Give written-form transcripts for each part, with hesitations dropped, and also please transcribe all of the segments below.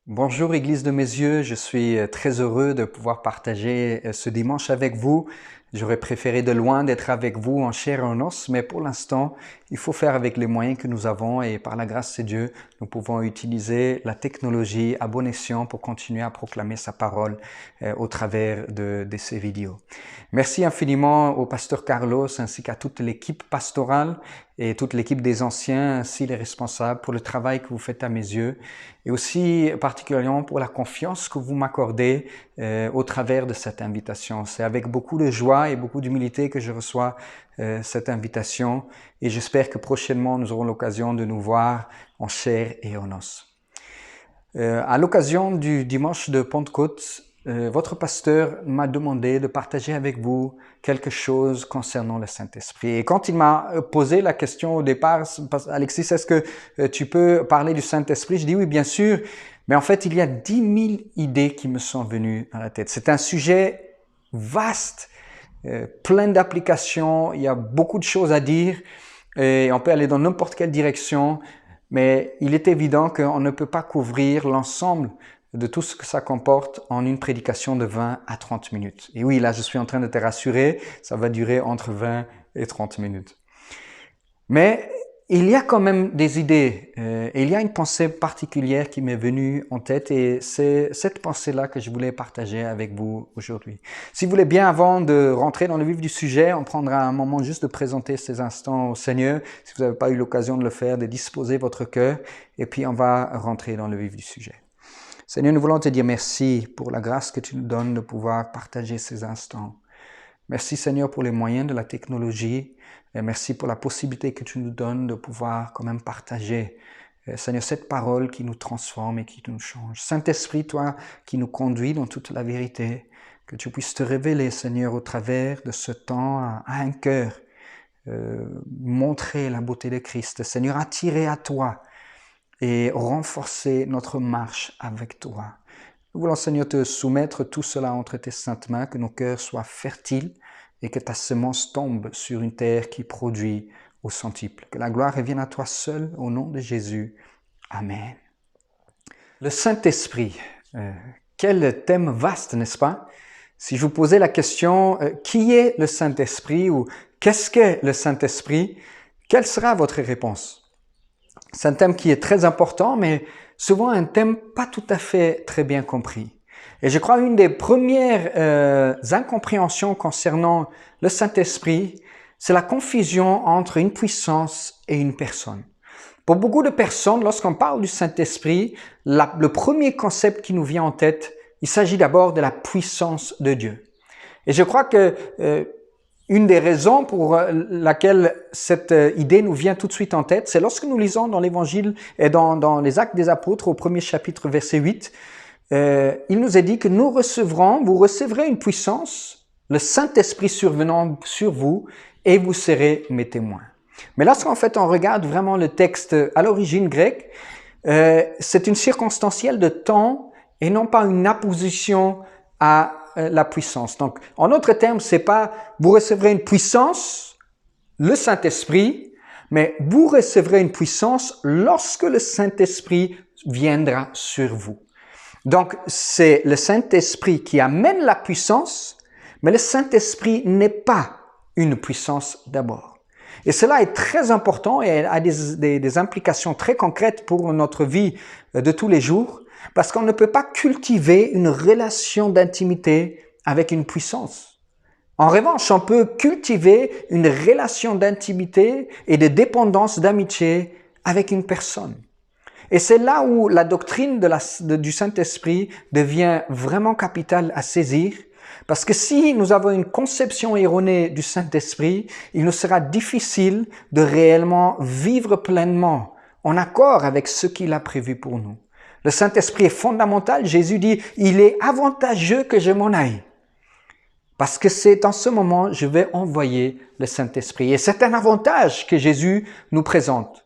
Bonjour Église de mes yeux, je suis très heureux de pouvoir partager ce dimanche avec vous. J'aurais préféré de loin d'être avec vous en chair et en os, mais pour l'instant, il faut faire avec les moyens que nous avons et par la grâce de Dieu, nous pouvons utiliser la technologie à bon escient pour continuer à proclamer sa parole au travers de ces vidéos. Merci infiniment au pasteur Carlos ainsi qu'à toute l'équipe pastorale et toute l'équipe des anciens ainsi les responsables pour le travail que vous faites à mes yeux et aussi particulièrement pour la confiance que vous m'accordez au travers de cette invitation. C'est avec beaucoup de joie et beaucoup d'humilité que je reçois cette invitation et j'espère que prochainement nous aurons l'occasion de nous voir en chair et en os. À l'occasion du dimanche de Pentecôte, votre pasteur m'a demandé de partager avec vous quelque chose concernant le Saint-Esprit. Et quand il m'a posé la question au départ, Alexis, est-ce que tu peux parler du Saint-Esprit? Je dis oui, bien sûr. Mais en fait, il y a 10 000 idées qui me sont venues à la tête. C'est un sujet vaste, plein d'applications. Il y a beaucoup de choses à dire et on peut aller dans n'importe quelle direction. Mais il est évident qu'on ne peut pas couvrir l'ensemble de tout ce que ça comporte en une prédication de 20 à 30 minutes. Et oui, là, je suis en train de te rassurer, ça va durer entre 20 et 30 minutes. Mais il y a quand même des idées, et il y a une pensée particulière qui m'est venue en tête, et c'est cette pensée-là que je voulais partager avec vous aujourd'hui. Si vous voulez bien, avant de rentrer dans le vif du sujet, on prendra un moment juste de présenter ces instants au Seigneur, si vous n'avez pas eu l'occasion de le faire, de disposer votre cœur, et puis on va rentrer dans le vif du sujet. Seigneur, nous voulons te dire merci pour la grâce que tu nous donnes de pouvoir partager ces instants. Merci Seigneur pour les moyens de la technologie et merci pour la possibilité que tu nous donnes de pouvoir quand même partager, Seigneur, cette parole qui nous transforme et qui nous change. Saint-Esprit, toi qui nous conduis dans toute la vérité, que tu puisses te révéler, Seigneur, au travers de ce temps à un cœur, montrer la beauté de Christ, Seigneur, attirer à toi et renforcer notre marche avec toi. Nous voulons, Seigneur, te soumettre tout cela entre tes saintes mains, que nos cœurs soient fertiles et que ta semence tombe sur une terre qui produit au centuple. Que la gloire revienne à toi seul, au nom de Jésus. Amen. Le Saint-Esprit, quel thème vaste, n'est-ce pas? Si je vous posais la question, qui est le Saint-Esprit ou qu'est-ce qu'est le Saint-Esprit, quelle sera votre réponse? C'est un thème qui est très important, mais souvent un thème pas tout à fait très bien compris. Et je crois une des premières incompréhensions concernant le Saint-Esprit, c'est la confusion entre une puissance et une personne. Pour beaucoup de personnes, lorsqu'on parle du Saint-Esprit, le premier concept qui nous vient en tête, il s'agit d'abord de la puissance de Dieu. Et je crois que une des raisons pour laquelle cette idée nous vient tout de suite en tête, c'est lorsque nous lisons dans l'Évangile et dans les Actes des Apôtres au premier chapitre, verset 8, il nous est dit que vous recevrez une puissance, le Saint-Esprit survenant sur vous, et vous serez mes témoins. Mais lorsqu'en fait on regarde vraiment le texte à l'origine grecque, c'est une circonstancielle de temps et non pas une apposition à la puissance. Donc, en d'autres termes, c'est pas vous recevrez une puissance, le Saint-Esprit, mais vous recevrez une puissance lorsque le Saint-Esprit viendra sur vous. Donc, c'est le Saint-Esprit qui amène la puissance, mais le Saint-Esprit n'est pas une puissance d'abord. Et cela est très important et a des implications très concrètes pour notre vie de tous les jours, parce qu'on ne peut pas cultiver une relation d'intimité avec une puissance. En revanche, on peut cultiver une relation d'intimité et de dépendance d'amitié avec une personne. Et c'est là où la doctrine du Saint-Esprit devient vraiment capitale à saisir, parce que si nous avons une conception erronée du Saint-Esprit, il nous sera difficile de réellement vivre pleinement en accord avec ce qu'il a prévu pour nous. Le Saint-Esprit est fondamental. Jésus dit, il est avantageux que je m'en aille. Parce que c'est en ce moment, je vais envoyer le Saint-Esprit. Et c'est un avantage que Jésus nous présente.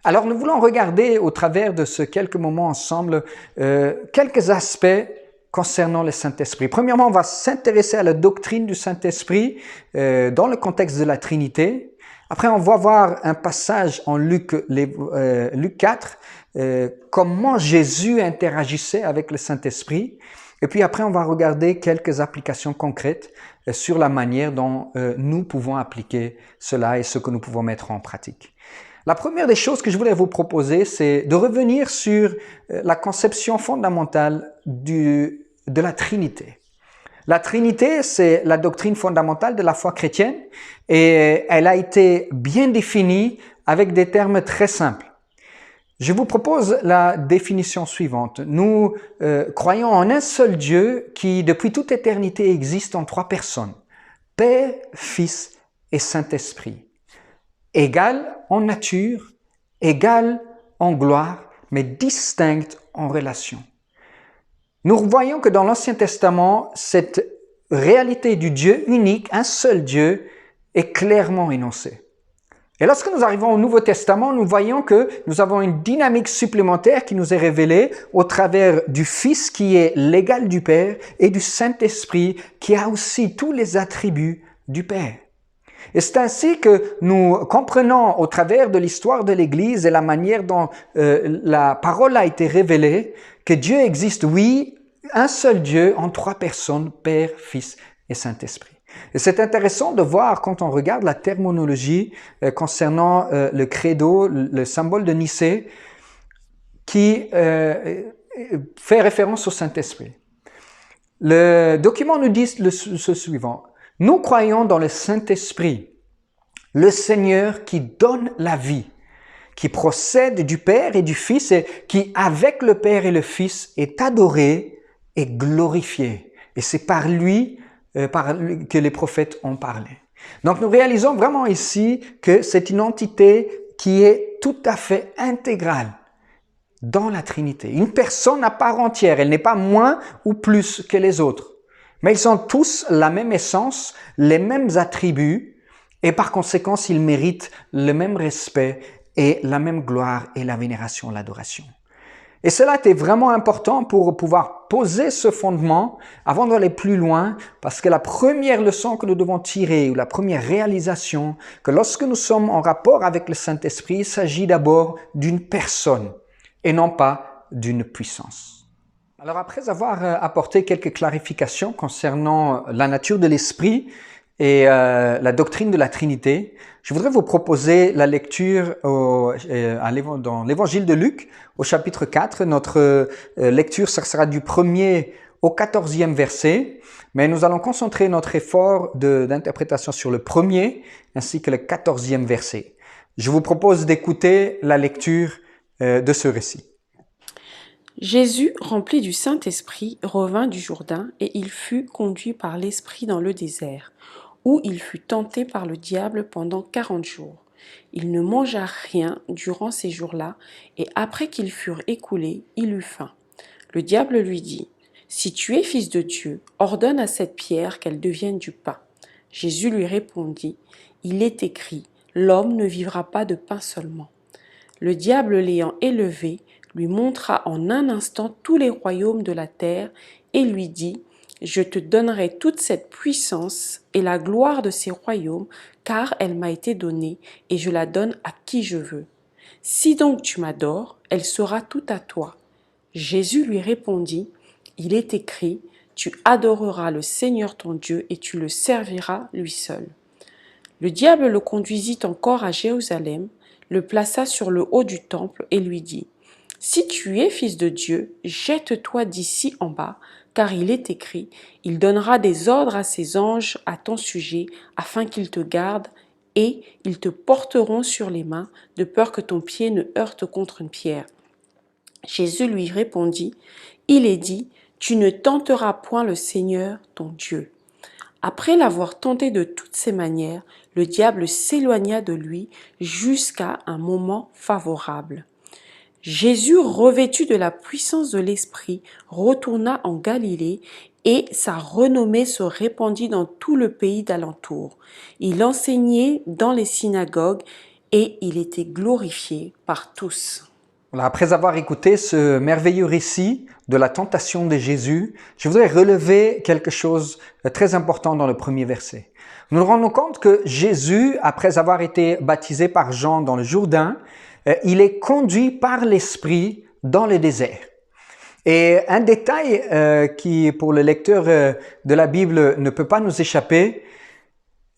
Alors nous voulons regarder au travers de ce quelques moments ensemble, quelques aspects concernant le Saint-Esprit. Premièrement, on va s'intéresser à la doctrine du Saint-Esprit dans le contexte de la Trinité. Après, on va voir un passage en Luc 4, comment Jésus interagissait avec le Saint-Esprit. Et puis après, on va regarder quelques applications concrètes sur la manière dont nous pouvons appliquer cela et ce que nous pouvons mettre en pratique. La première des choses que je voulais vous proposer, c'est de revenir sur la conception fondamentale de la Trinité. La Trinité, c'est la doctrine fondamentale de la foi chrétienne et elle a été bien définie avec des termes très simples. Je vous propose la définition suivante. Nous croyons en un seul Dieu qui, depuis toute éternité, existe en trois personnes. Père, Fils et Saint-Esprit. Égal en nature, égal en gloire, mais distinct en relation. Nous voyons que dans l'Ancien Testament, cette réalité du Dieu unique, un seul Dieu, est clairement énoncée. Et lorsque nous arrivons au Nouveau Testament, nous voyons que nous avons une dynamique supplémentaire qui nous est révélée au travers du Fils qui est l'égal du Père et du Saint-Esprit qui a aussi tous les attributs du Père. Et c'est ainsi que nous comprenons au travers de l'histoire de l'Église et la manière dont la parole a été révélée que Dieu existe, oui, un seul Dieu en trois personnes, Père, Fils et Saint-Esprit. Et c'est intéressant de voir quand on regarde la terminologie concernant le credo, le symbole de Nicée, qui fait référence au Saint-Esprit. Le document nous dit ce suivant. Nous croyons dans le Saint-Esprit, le Seigneur qui donne la vie, qui procède du Père et du Fils et qui, avec le Père et le Fils, est adoré et glorifié. Et c'est par lui que les prophètes ont parlé. Donc nous réalisons vraiment ici que c'est une entité qui est tout à fait intégrale dans la Trinité. Une personne à part entière, elle n'est pas moins ou plus que les autres. Mais ils ont tous la même essence, les mêmes attributs et par conséquent ils méritent le même respect et la même gloire et la vénération, l'adoration. Et cela était vraiment important pour pouvoir poser ce fondement avant d'aller plus loin, parce que la première leçon que nous devons tirer, ou la première réalisation, que lorsque nous sommes en rapport avec le Saint-Esprit, il s'agit d'abord d'une personne et non pas d'une puissance. Alors après avoir apporté quelques clarifications concernant la nature de l'Esprit et la doctrine de la Trinité, je voudrais vous proposer la lecture dans l'évangile de Luc, au chapitre 4. Notre lecture, ça sera du 1er au 14e verset, mais nous allons concentrer notre effort d'interprétation sur le 1er ainsi que le 14e verset. Je vous propose d'écouter la lecture de ce récit. Jésus, rempli du Saint-Esprit, revint du Jourdain et il fut conduit par l'Esprit dans le désert, où il fut tenté par le diable pendant 40 jours. Il ne mangea rien durant ces jours-là, et après qu'ils furent écoulés, il eut faim. Le diable lui dit, « Si tu es fils de Dieu, ordonne à cette pierre qu'elle devienne du pain. » Jésus lui répondit, « Il est écrit, l'homme ne vivra pas de pain seulement. » Le diable l'ayant élevé, lui montra en un instant tous les royaumes de la terre, et lui dit, « Je te donnerai toute cette puissance et la gloire de ces royaumes, car elle m'a été donnée, et je la donne à qui je veux. Si donc tu m'adores, elle sera toute à toi. » Jésus lui répondit, « Il est écrit, tu adoreras le Seigneur ton Dieu, et tu le serviras lui seul. » Le diable le conduisit encore à Jérusalem, le plaça sur le haut du temple, et lui dit, « Si tu es fils de Dieu, jette-toi d'ici en bas, car il est écrit, il donnera des ordres à ses anges à ton sujet, afin qu'ils te gardent, et ils te porteront sur les mains, de peur que ton pied ne heurte contre une pierre. » Jésus lui répondit, « Il est dit, tu ne tenteras point le Seigneur ton Dieu. » Après l'avoir tenté de toutes ses manières, le diable s'éloigna de lui jusqu'à un moment favorable. Jésus, revêtu de la puissance de l'Esprit, retourna en Galilée et sa renommée se répandit dans tout le pays d'alentour. Il enseignait dans les synagogues et il était glorifié par tous. Voilà, après avoir écouté ce merveilleux récit de la tentation de Jésus, je voudrais relever quelque chose de très important dans le premier verset. Nous nous rendons compte que Jésus, après avoir été baptisé par Jean dans le Jourdain, il est conduit par l'Esprit dans le désert. Et un détail qui, pour le lecteur de la Bible, ne peut pas nous échapper,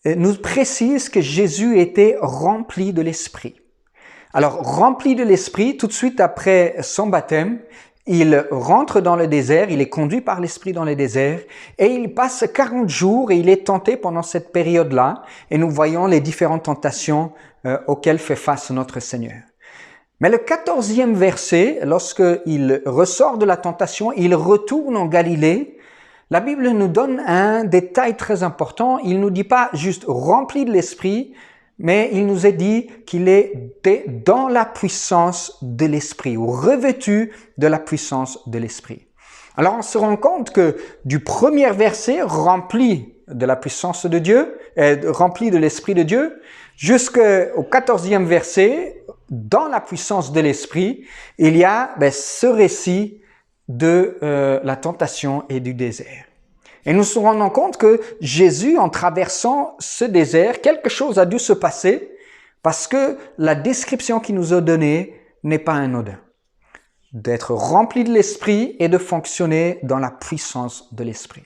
nous précise que Jésus était rempli de l'Esprit. Alors, rempli de l'Esprit, tout de suite après son baptême, il rentre dans le désert, il est conduit par l'Esprit dans le désert, et il passe 40 jours et il est tenté pendant cette période-là, et nous voyons les différentes tentations auxquelles fait face notre Seigneur. Mais le 14e verset, lorsqu'il ressort de la tentation, il retourne en Galilée. La Bible nous donne un détail très important. Il ne nous dit pas juste rempli de l'Esprit, mais il nous est dit qu'il était dans la puissance de l'Esprit, ou revêtu de la puissance de l'Esprit. Alors on se rend compte que du premier verset, rempli de la puissance de Dieu, rempli de l'Esprit de Dieu, jusqu'au 14e verset, dans la puissance de l'Esprit, il y a ce récit de la tentation et du désert. Et nous nous rendons compte que Jésus, en traversant ce désert, quelque chose a dû se passer parce que la description qu'il nous a donnée n'est pas anodin. D'être rempli de l'Esprit et de fonctionner dans la puissance de l'Esprit.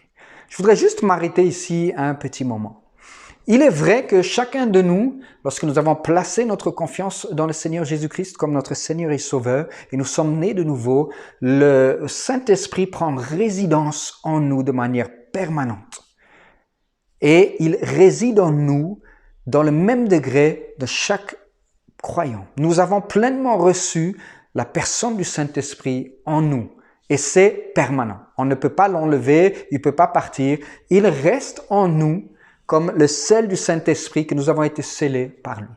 Je voudrais juste m'arrêter ici un petit moment. Il est vrai que chacun de nous, lorsque nous avons placé notre confiance dans le Seigneur Jésus-Christ comme notre Seigneur et Sauveur, et nous sommes nés de nouveau, le Saint-Esprit prend résidence en nous de manière permanente. Et il réside en nous dans le même degré de chaque croyant. Nous avons pleinement reçu la personne du Saint-Esprit en nous. Et c'est permanent. On ne peut pas l'enlever, il ne peut pas partir. Il reste en nous comme le sel du Saint-Esprit que nous avons été scellés par lui.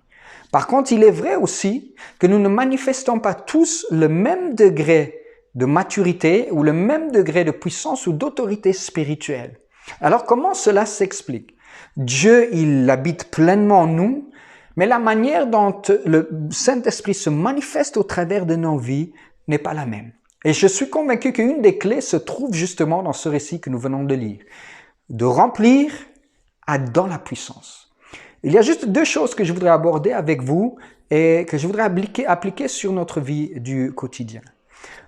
Par contre, il est vrai aussi que nous ne manifestons pas tous le même degré de maturité ou le même degré de puissance ou d'autorité spirituelle. Alors, comment cela s'explique? Dieu, il habite pleinement en nous, mais la manière dont le Saint-Esprit se manifeste au travers de nos vies n'est pas la même. Et je suis convaincu qu'une des clés se trouve justement dans ce récit que nous venons de lire. De remplir dans la puissance. Il y a juste deux choses que je voudrais aborder avec vous et que je voudrais appliquer sur notre vie du quotidien.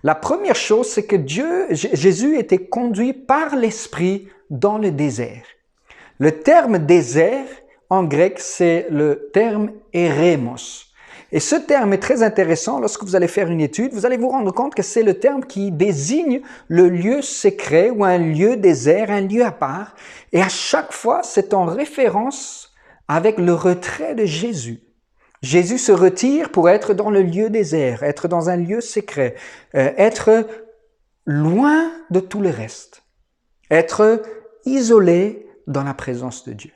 La première chose, c'est que Jésus était conduit par l'Esprit dans le désert. Le terme désert, en grec, c'est le terme eremos. Et ce terme est très intéressant. Lorsque vous allez faire une étude, vous allez vous rendre compte que c'est le terme qui désigne le lieu secret ou un lieu désert, un lieu à part. Et à chaque fois, c'est en référence avec le retrait de Jésus. Jésus se retire pour être dans le lieu désert, être dans un lieu secret, être loin de tout le reste, être isolé dans la présence de Dieu.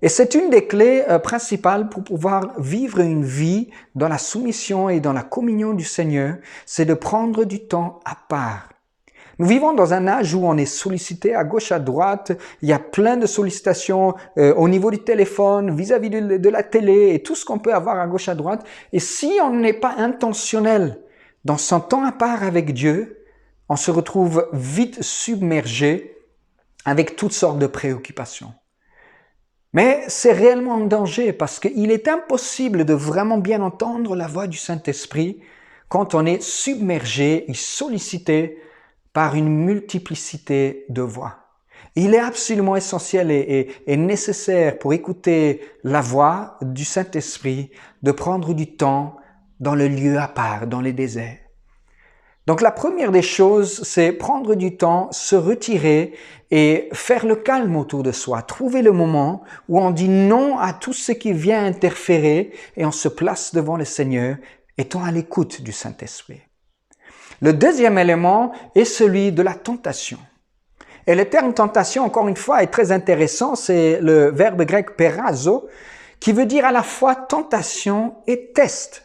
Et c'est une des clés principales pour pouvoir vivre une vie dans la soumission et dans la communion du Seigneur, c'est de prendre du temps à part. Nous vivons dans un âge où on est sollicité à gauche, à droite, il y a plein de sollicitations au niveau du téléphone, vis-à-vis de la télé et tout ce qu'on peut avoir à gauche, à droite. Et si on n'est pas intentionnel dans son temps à part avec Dieu, on se retrouve vite submergé avec toutes sortes de préoccupations. Mais c'est réellement un danger parce qu'il est impossible de vraiment bien entendre la voix du Saint-Esprit quand on est submergé et sollicité par une multiplicité de voix. Il est absolument essentiel et nécessaire pour écouter la voix du Saint-Esprit de prendre du temps dans le lieu à part, dans les déserts. Donc la première des choses, c'est prendre du temps, se retirer et faire le calme autour de soi. Trouver le moment où on dit non à tout ce qui vient interférer et on se place devant le Seigneur, étant à l'écoute du Saint-Esprit. Le deuxième élément est celui de la tentation. Et le terme tentation, encore une fois, est très intéressant. C'est le verbe grec perazo, qui veut dire à la fois tentation et test.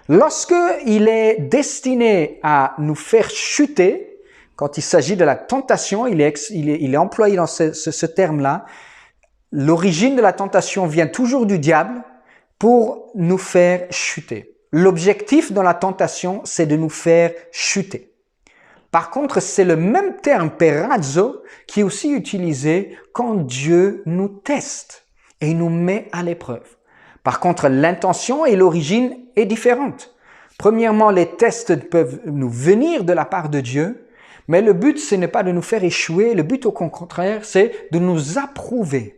Lorsque il est destiné à nous faire chuter, quand il s'agit de la tentation, il est employé dans ce terme-là. L'origine de la tentation vient toujours du diable pour nous faire chuter. L'objectif dans la tentation, c'est de nous faire chuter. Par contre, c'est le même terme perazzo qui est aussi utilisé quand Dieu nous teste et nous met à l'épreuve. Par contre, l'intention et l'origine est différente. Premièrement, les tests peuvent nous venir de la part de Dieu, mais le but, ce n'est pas de nous faire échouer, le but au contraire, c'est de nous approuver.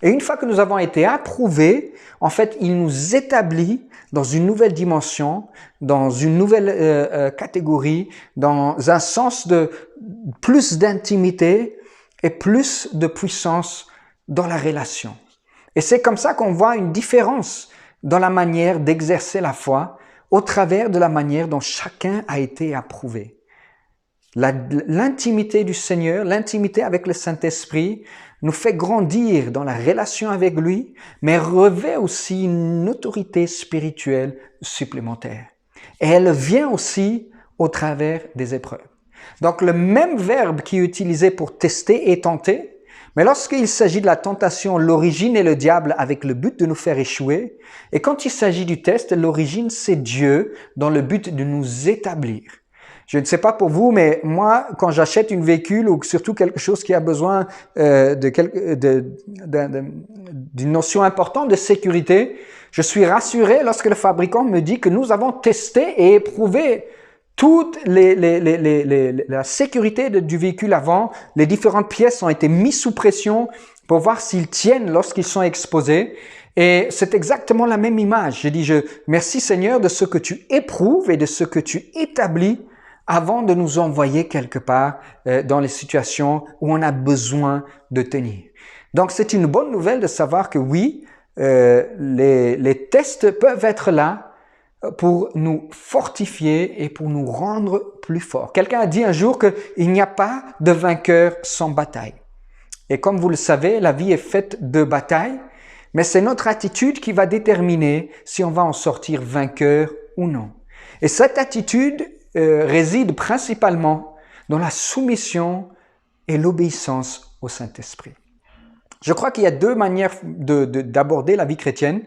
Et une fois que nous avons été approuvés, en fait, il nous établit dans une nouvelle dimension, dans une nouvelle catégorie, dans un sens de plus d'intimité et plus de puissance dans la relation. Et c'est comme ça qu'on voit une différence dans la manière d'exercer la foi au travers de la manière dont chacun a été approuvé. L'intimité du Seigneur, l'intimité avec le Saint-Esprit nous fait grandir dans la relation avec lui, mais revêt aussi une autorité spirituelle supplémentaire. Et elle vient aussi au travers des épreuves. Donc le même verbe qui est utilisé pour tester et tenter, mais lorsqu'il s'agit de la tentation, l'origine est le diable avec le but de nous faire échouer. Et quand il s'agit du test, l'origine c'est Dieu dans le but de nous établir. Je ne sais pas pour vous, mais moi, quand j'achète une véhicule ou surtout quelque chose qui a besoin d'une notion importante de sécurité, je suis rassuré lorsque le fabricant me dit que nous avons testé et éprouvé toute la sécurité du véhicule avant. Les différentes pièces ont été mises sous pression pour voir s'ils tiennent lorsqu'ils sont exposés. Et c'est exactement la même image. Je dis, merci Seigneur de ce que tu éprouves et de ce que tu établis avant de nous envoyer quelque part dans les situations où on a besoin de tenir. Donc, c'est une bonne nouvelle de savoir que oui, les tests peuvent être là pour nous fortifier et pour nous rendre plus forts. Quelqu'un a dit un jour qu'il n'y a pas de vainqueur sans bataille. Et comme vous le savez, la vie est faite de batailles, mais c'est notre attitude qui va déterminer si on va en sortir vainqueur ou non. Et cette attitude réside principalement dans la soumission et l'obéissance au Saint-Esprit. Je crois qu'il y a deux manières d'aborder la vie chrétienne.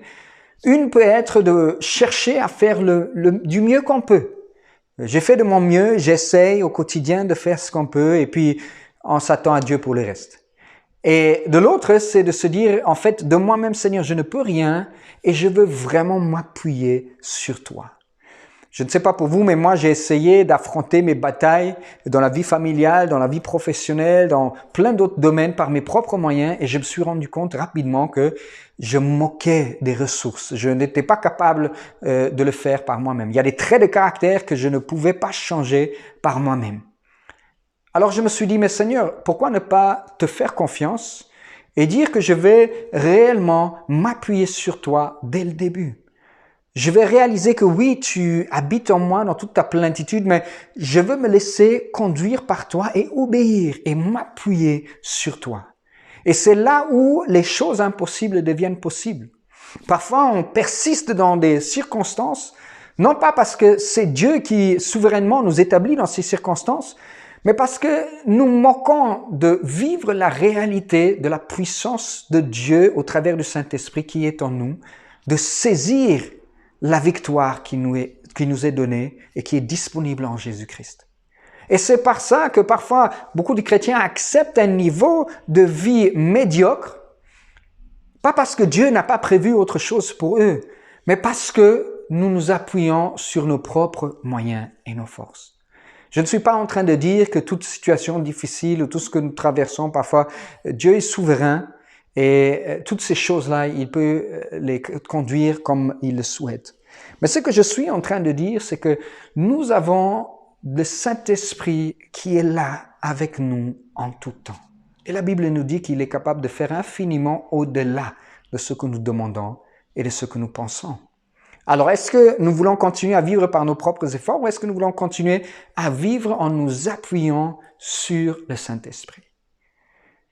Une peut être de chercher à faire du mieux qu'on peut. J'ai fait de mon mieux, j'essaye au quotidien de faire ce qu'on peut et puis on s'attend à Dieu pour le reste. Et de l'autre, c'est de se dire, en fait, de moi-même, Seigneur, je ne peux rien et je veux vraiment m'appuyer sur toi. Je ne sais pas pour vous, mais moi, j'ai essayé d'affronter mes batailles dans la vie familiale, dans la vie professionnelle, dans plein d'autres domaines par mes propres moyens et je me suis rendu compte rapidement que je moquais des ressources. Je n'étais pas capable de le faire par moi-même. Il y a des traits de caractère que je ne pouvais pas changer par moi-même. Alors je me suis dit, mais Seigneur, pourquoi ne pas te faire confiance et dire que je vais réellement m'appuyer sur toi dès le début? Je vais réaliser que oui, tu habites en moi dans toute ta plénitude, mais je veux me laisser conduire par toi et obéir et m'appuyer sur toi. Et c'est là où les choses impossibles deviennent possibles. Parfois, on persiste dans des circonstances, non pas parce que c'est Dieu qui souverainement nous établit dans ces circonstances, mais parce que nous manquons de vivre la réalité de la puissance de Dieu au travers du Saint-Esprit qui est en nous, de saisir la victoire qui nous est donnée et qui est disponible en Jésus-Christ. Et c'est par ça que parfois beaucoup de chrétiens acceptent un niveau de vie médiocre, pas parce que Dieu n'a pas prévu autre chose pour eux, mais parce que nous nous appuyons sur nos propres moyens et nos forces. Je ne suis pas en train de dire que toute situation difficile ou tout ce que nous traversons parfois, Dieu est souverain. Et toutes ces choses-là, il peut les conduire comme il le souhaite. Mais ce que je suis en train de dire, c'est que nous avons le Saint-Esprit qui est là avec nous en tout temps. Et la Bible nous dit qu'il est capable de faire infiniment au-delà de ce que nous demandons et de ce que nous pensons. Alors, est-ce que nous voulons continuer à vivre par nos propres efforts ou est-ce que nous voulons continuer à vivre en nous appuyant sur le Saint-Esprit?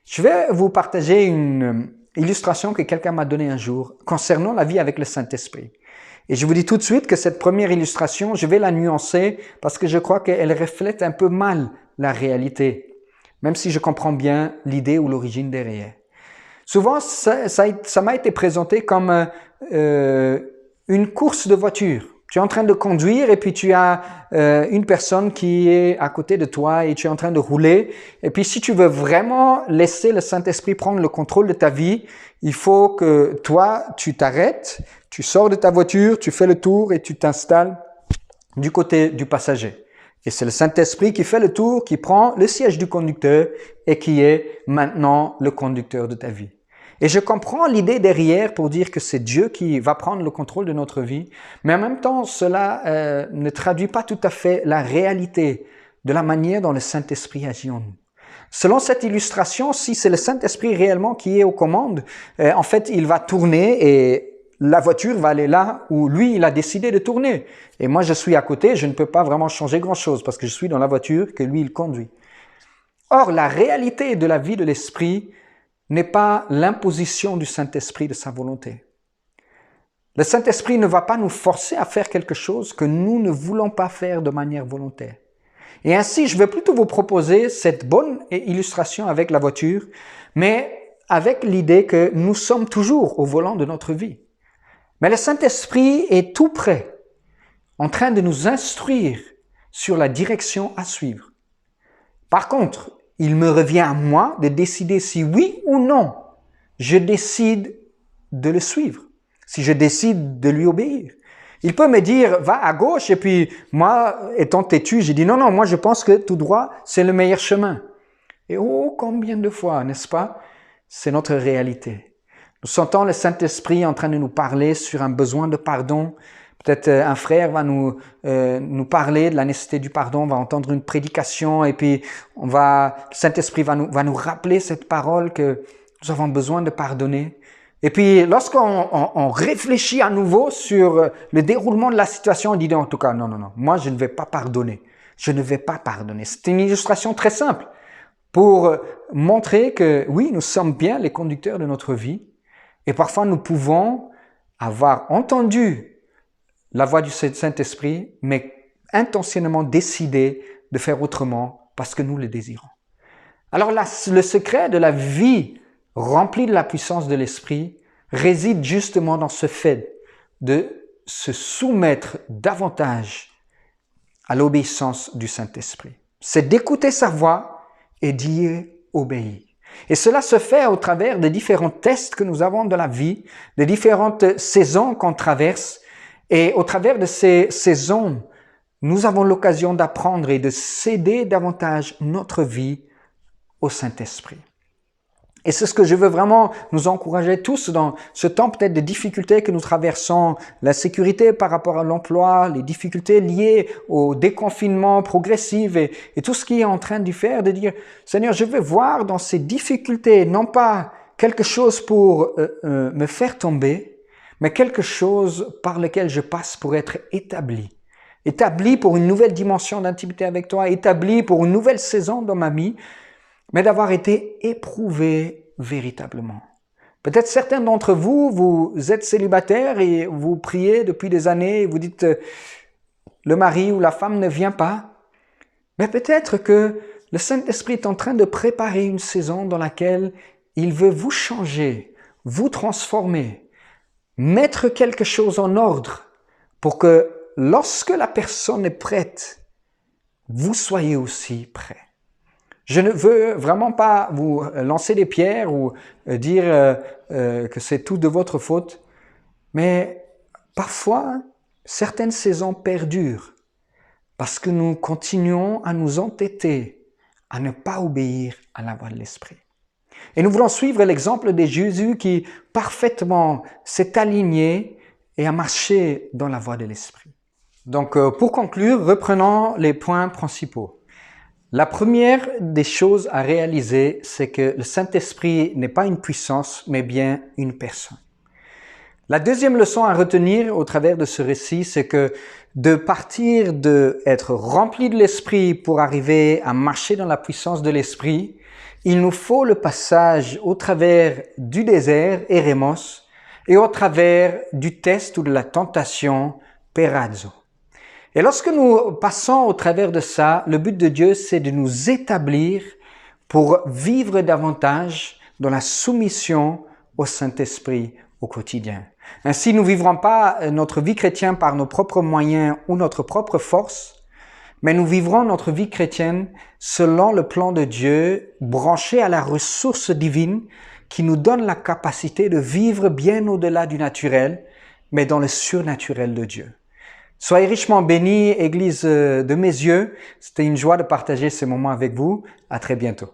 Je vais vous partager une illustration que quelqu'un m'a donnée un jour concernant la vie avec le Saint-Esprit. Et je vous dis tout de suite que cette première illustration, je vais la nuancer parce que je crois qu'elle reflète un peu mal la réalité, même si je comprends bien l'idée ou l'origine derrière. Souvent, ça m'a été présenté comme une course de voiture. Tu es en train de conduire et puis tu as une personne qui est à côté de toi et tu es en train de rouler. Et puis si tu veux vraiment laisser le Saint-Esprit prendre le contrôle de ta vie, il faut que toi, tu t'arrêtes, tu sors de ta voiture, tu fais le tour et tu t'installes du côté du passager. Et c'est le Saint-Esprit qui fait le tour, qui prend le siège du conducteur et qui est maintenant le conducteur de ta vie. Et je comprends l'idée derrière pour dire que c'est Dieu qui va prendre le contrôle de notre vie, mais en même temps, cela ne traduit pas tout à fait la réalité de la manière dont le Saint-Esprit agit en nous. Selon cette illustration, si c'est le Saint-Esprit réellement qui est aux commandes, en fait, il va tourner et la voiture va aller là où lui, il a décidé de tourner. Et moi, je suis à côté, je ne peux pas vraiment changer grand-chose parce que je suis dans la voiture que lui, il conduit. Or, la réalité de la vie de l'Esprit n'est pas l'imposition du Saint-Esprit de sa volonté. Le Saint-Esprit ne va pas nous forcer à faire quelque chose que nous ne voulons pas faire de manière volontaire. Et ainsi, je vais plutôt vous proposer cette bonne illustration avec la voiture, mais avec l'idée que nous sommes toujours au volant de notre vie. Mais le Saint-Esprit est tout près, en train de nous instruire sur la direction à suivre. Par contre, il me revient à moi de décider si oui ou non je décide de le suivre, si je décide de lui obéir. Il peut me dire, va à gauche, et puis moi, étant têtu, j'ai dit, non, moi je pense que tout droit, c'est le meilleur chemin. Et oh, combien de fois, n'est-ce pas? C'est notre réalité. Nous sentons le Saint-Esprit en train de nous parler sur un besoin de pardon. Peut-être un frère va nous parler de la nécessité du pardon, on va entendre une prédication et puis le Saint-Esprit va nous rappeler cette parole que nous avons besoin de pardonner. Et puis lorsqu'on réfléchit à nouveau sur le déroulement de la situation, on dit en tout cas non, moi je ne vais pas pardonner. Je ne vais pas pardonner. C'est une illustration très simple pour montrer que oui, nous sommes bien les conducteurs de notre vie et parfois nous pouvons avoir entendu la voix du Saint-Esprit, mais intentionnellement décider de faire autrement parce que nous le désirons. Alors le secret de la vie remplie de la puissance de l'Esprit réside justement dans ce fait de se soumettre davantage à l'obéissance du Saint-Esprit. C'est d'écouter sa voix et d'y obéir. Et cela se fait au travers de différents tests que nous avons dans la vie, de différentes saisons qu'on traverse. Et au travers de ces saisons, nous avons l'occasion d'apprendre et de céder davantage notre vie au Saint-Esprit. Et c'est ce que je veux vraiment nous encourager tous dans ce temps peut-être de difficultés que nous traversons, la sécurité par rapport à l'emploi, les difficultés liées au déconfinement progressif et tout ce qui est en train de faire, de dire, Seigneur, je veux voir dans ces difficultés, non pas quelque chose pour me faire tomber, mais quelque chose par lequel je passe pour être établi. Établi pour une nouvelle dimension d'intimité avec toi, établi pour une nouvelle saison dans ma vie, mais d'avoir été éprouvé véritablement. Peut-être certains d'entre vous, vous êtes célibataires et vous priez depuis des années et vous dites le mari ou la femme ne vient pas. Mais peut-être que le Saint-Esprit est en train de préparer une saison dans laquelle il veut vous changer, vous transformer, mettre quelque chose en ordre pour que lorsque la personne est prête, vous soyez aussi prêt. Je ne veux vraiment pas vous lancer des pierres ou dire que c'est tout de votre faute, mais parfois, certaines saisons perdurent parce que nous continuons à nous entêter, à ne pas obéir à la voix de l'Esprit. Et nous voulons suivre l'exemple de Jésus qui parfaitement s'est aligné et a marché dans la voie de l'Esprit. Donc, pour conclure, reprenons les points principaux. La première des choses à réaliser, c'est que le Saint-Esprit n'est pas une puissance, mais bien une personne. La deuxième leçon à retenir au travers de ce récit, c'est que de partir d'être rempli de l'Esprit pour arriver à marcher dans la puissance de l'Esprit, il nous faut le passage au travers du désert, Eremos, et au travers du test ou de la tentation, Perazzo. Et lorsque nous passons au travers de ça, le but de Dieu, c'est de nous établir pour vivre davantage dans la soumission au Saint-Esprit, au quotidien. Ainsi, nous ne vivrons pas notre vie chrétienne par nos propres moyens ou notre propre force, mais nous vivrons notre vie chrétienne selon le plan de Dieu, branché à la ressource divine qui nous donne la capacité de vivre bien au-delà du naturel, mais dans le surnaturel de Dieu. Soyez richement bénis, Église de mes yeux. C'était une joie de partager ce moment avec vous. À très bientôt.